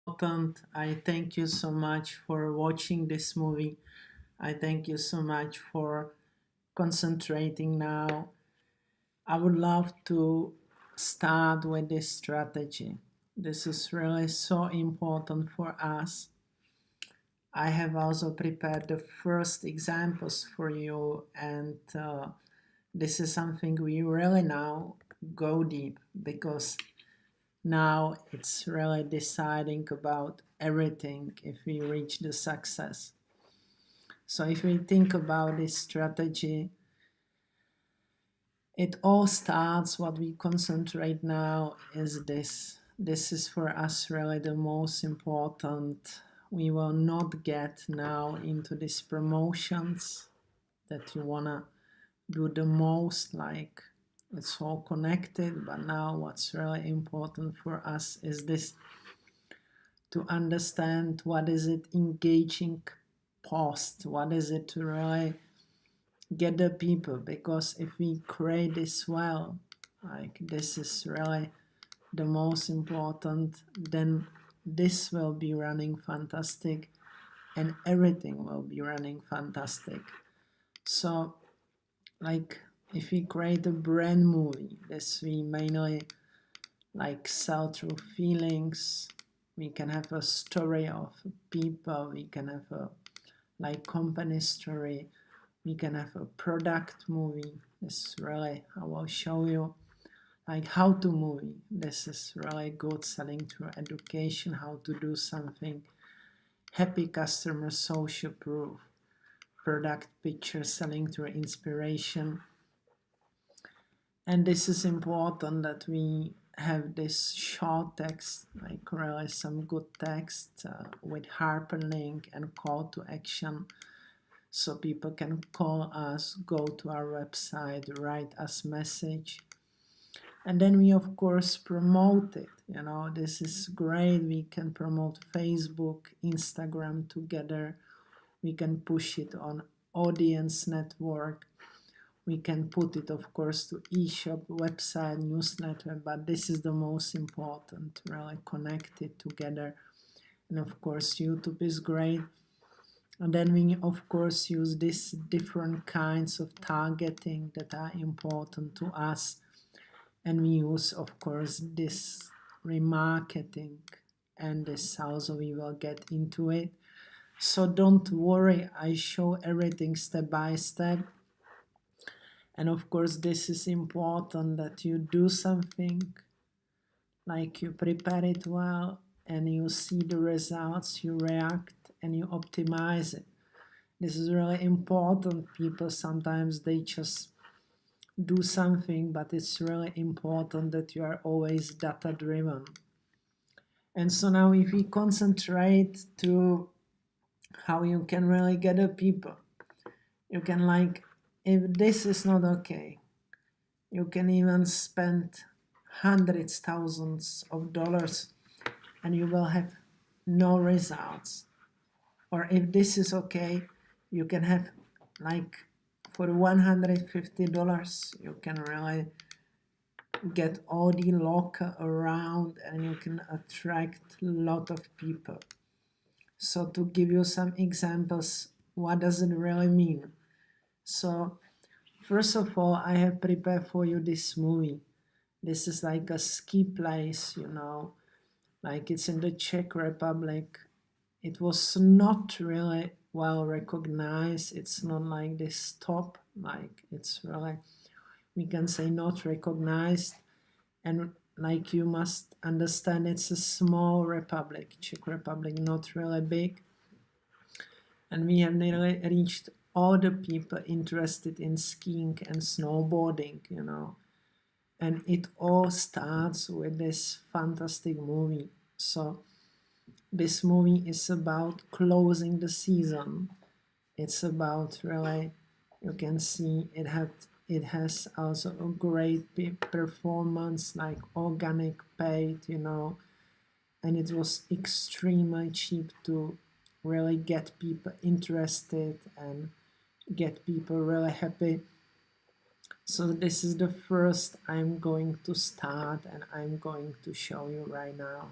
important. I thank you so much for watching this movie. I thank you so much for concentrating now. I would love to start with this strategy. This is really so important for us. I have also prepared the first examples for you, and this is something we really now go deep because now it's really deciding about everything if we reach the success. So if we think about this strategy, it all starts, what we concentrate now is this. This is for us really the most important. We will not get now into these promotions that you wanna do the most, like it's all connected, but now what's really important for us is this, to understand what is it engaging post, what is it to really get the people, because if we create this well, like this is really the most important, then this will be running fantastic and everything will be running fantastic. So like if we create a brand movie, this we mainly like sell through feelings. We can have a story of people, we can have a like company story, we can have a product movie. This really, I will show you like how to movie. This is really good, selling through education, how to do something. Happy customer, social proof. Product picture, selling through inspiration. And this is important that we have this short text, like really some good text with hyperlink and call to action, so people can call us, go to our website, write us message. And then we of course promote it. You know, this is great. We can promote Facebook, Instagram together. We can push it on audience network. We can put it, of course, to eShop, website, newsletter, but this is the most important, really connect it together. And of course, YouTube is great. And then we, of course, use these different kinds of targeting that are important to us. And we use, of course, this remarketing, and this also we will get into it. So don't worry, I show everything step by step. And of course, this is important that you do something, like you prepare it well and you see the results, you react and you optimize it. This is really important. People sometimes they just do something, but it's really important that you are always data driven. And so now if we concentrate to how you can really get the people, you can like, if this is not okay, you can even spend hundreds, thousands of dollars and you will have no results. Or if this is okay, you can have like for $150, you can really get all the local around and you can attract a lot of people. So to give you some examples, what does it really mean? So first of all, I have prepared for you this movie. This is like a ski place, you know, like it's in the Czech Republic. It was not really well recognized. It's not like this top, like it's really, we can say not recognized. And like you must understand, it's a small republic, Czech Republic, not really big. And we have nearly reached all the people interested in skiing and snowboarding, you know. And it all starts with this fantastic movie. So this movie is about closing the season. It's about really, you can see it has also a great performance, like organic paid, you know, and it was extremely cheap to really get people interested and get people really happy. So this is the first I'm going to start and I'm going to show you right now.